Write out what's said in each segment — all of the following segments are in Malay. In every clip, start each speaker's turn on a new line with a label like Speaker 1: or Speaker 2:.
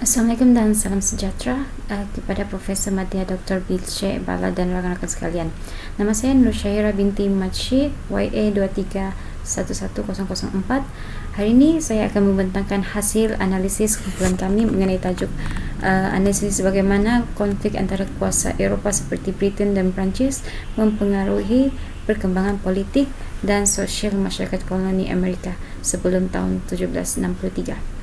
Speaker 1: Assalamualaikum dan salam sejahtera kepada Profesor Madya Dr. Bilshe Bala dan rakan-rakan sekalian. Nama saya Nur Syaira binti Madsyi, YA23111004. Hari ini saya akan membentangkan hasil analisis kumpulan kami mengenai tajuk analisis bagaimana konflik antara kuasa Eropah seperti Britain dan Perancis mempengaruhi perkembangan politik dan sosial masyarakat koloni Amerika sebelum tahun 1763.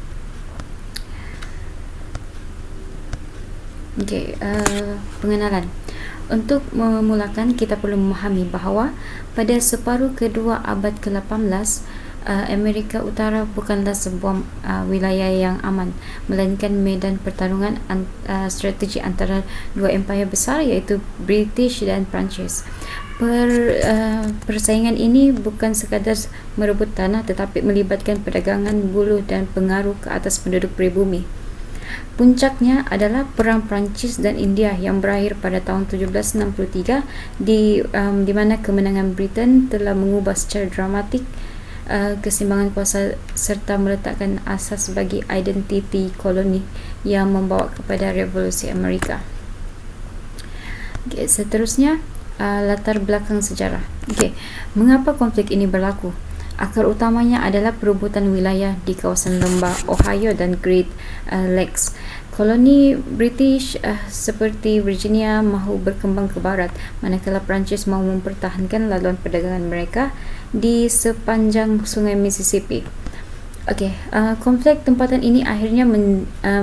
Speaker 1: Pengenalan. Untuk memulakan, kita perlu memahami bahawa pada separuh kedua abad ke-18, Amerika Utara bukanlah sebuah wilayah yang aman, melainkan medan pertarungan strategi antara dua empayar besar iaitu British dan Perancis. Persaingan ini bukan sekadar merebut tanah tetapi melibatkan perdagangan buluh dan pengaruh ke atas penduduk pribumi. Puncaknya adalah Perang Perancis dan India yang berakhir pada tahun 1763 di mana kemenangan Britain telah mengubah secara dramatik keseimbangan kuasa serta meletakkan asas bagi identiti koloni yang membawa kepada revolusi Amerika. Seterusnya, latar belakang sejarah. Mengapa konflik ini berlaku? Akar utamanya adalah perebutan wilayah di kawasan lembah Ohio dan Great Lakes. Koloni British seperti Virginia mahu berkembang ke barat, manakala Perancis mahu mempertahankan laluan perdagangan mereka di sepanjang Sungai Mississippi. Konflik tempatan ini akhirnya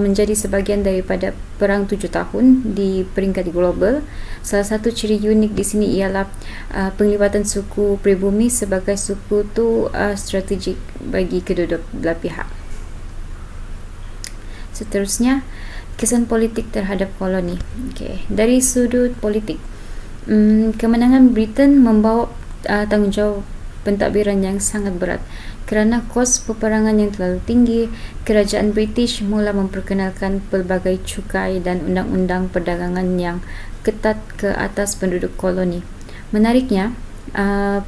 Speaker 1: menjadi sebahagian daripada Perang 7 Tahun di peringkat global. Salah satu ciri unik di sini ialah penglibatan suku pribumi sebagai suku strategik bagi kedua belah pihak. Seterusnya, kesan politik terhadap koloni. Dari sudut politik, kemenangan Britain membawa tanggungjawab pentadbiran yang sangat berat. Kerana kos peperangan yang terlalu tinggi, kerajaan British mula memperkenalkan pelbagai cukai dan undang-undang perdagangan yang ketat ke atas penduduk koloni. Menariknya,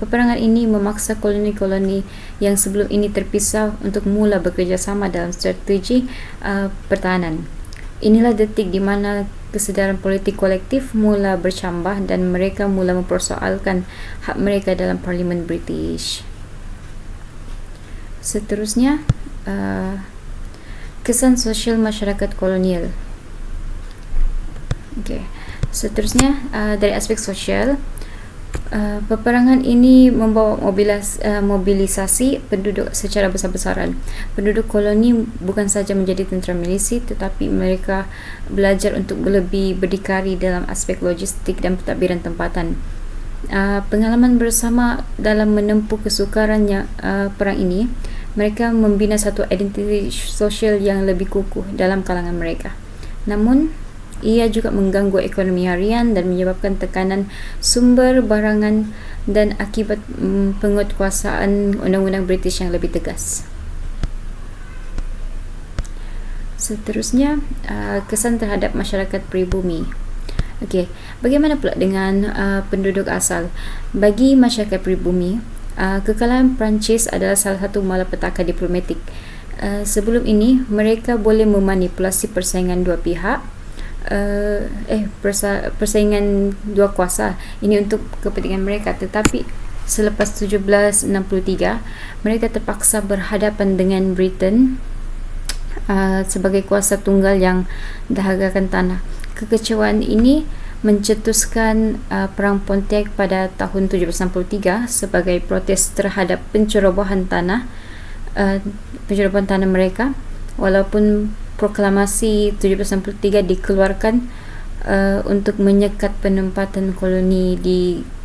Speaker 1: peperangan ini memaksa koloni-koloni yang sebelum ini terpisah untuk mula bekerjasama dalam strategi pertahanan. Inilah detik di mana kesedaran politik kolektif mula bercambah dan mereka mula mempersoalkan hak mereka dalam Parlimen British. Seterusnya, kesan sosial masyarakat kolonial. Seterusnya, dari aspek sosial, peperangan ini membawa mobilisasi penduduk secara besar-besaran. Penduduk koloni bukan sahaja menjadi tentera milisi, tetapi mereka belajar untuk lebih berdikari dalam aspek logistik dan pentadbiran tempatan. Pengalaman bersama dalam menempuh kesukaran perang ini, mereka membina satu identiti sosial yang lebih kukuh dalam kalangan mereka. Namun, ia juga mengganggu ekonomi harian dan menyebabkan tekanan sumber barangan dan akibat penguatkuasaan undang-undang British yang lebih tegas. Seterusnya, kesan terhadap masyarakat pribumi. Bagaimana pula dengan penduduk asal? Bagi masyarakat pribumi, kekalahan Perancis adalah salah satu malapetaka diplomatik. Sebelum ini, mereka boleh memanipulasi persaingan dua pihak, persaingan dua kuasa ini untuk kepentingan mereka, tetapi selepas 1763 mereka terpaksa berhadapan dengan Britain sebagai kuasa tunggal yang dahagakan tanah. Kekecewaan ini mencetuskan Perang Pontiac pada tahun 1763 sebagai protes terhadap pencerobohan tanah mereka. Walaupun proklamasi 1763 dikeluarkan untuk menyekat penempatan koloni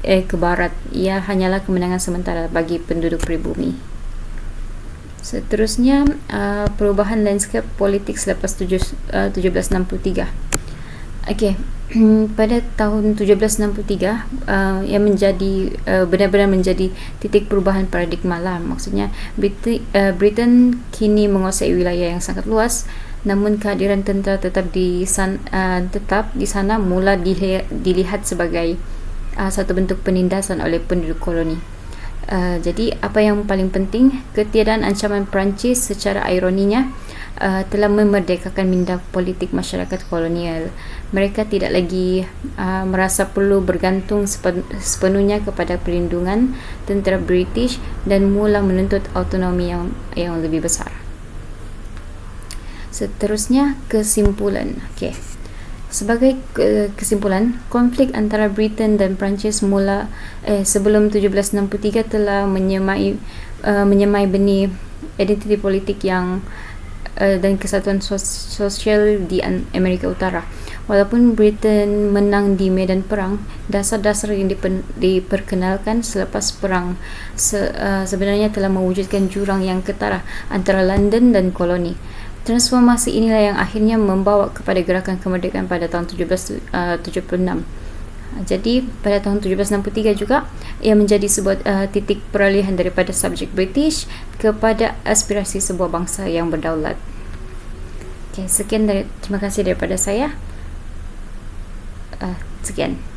Speaker 1: ke barat, ia hanyalah kemenangan sementara bagi penduduk pribumi. Seterusnya, perubahan lanskap politik selepas 1763. Pada tahun 1763 yang menjadi benar-benar menjadi titik perubahan paradigma lah. Maksudnya Britain kini menguasai wilayah yang sangat luas, namun kehadiran tentera tetap di sana mula dilihat sebagai satu bentuk penindasan oleh penduduk koloni. Jadi apa yang paling penting, ketiadaan ancaman Perancis secara ironinya telah memerdekakan minda politik masyarakat kolonial. Mereka tidak lagi merasa perlu bergantung sepenuhnya kepada perlindungan tentera British dan mula menuntut autonomi yang lebih besar. Seterusnya, kesimpulan. Sebagai kesimpulan, konflik antara Britain dan Perancis sebelum 1763 telah menyemai benih identiti politik dan kesatuan sosial di Amerika Utara. Walaupun Britain menang di medan perang, dasar-dasar yang diperkenalkan selepas perang sebenarnya telah mewujudkan jurang yang ketara antara London dan koloni. Transformasi inilah yang akhirnya membawa kepada gerakan kemerdekaan pada tahun 1776. Jadi pada tahun 1763 juga ia menjadi sebuah titik peralihan daripada subjek British kepada aspirasi sebuah bangsa yang berdaulat. Terima kasih daripada saya. Sekian.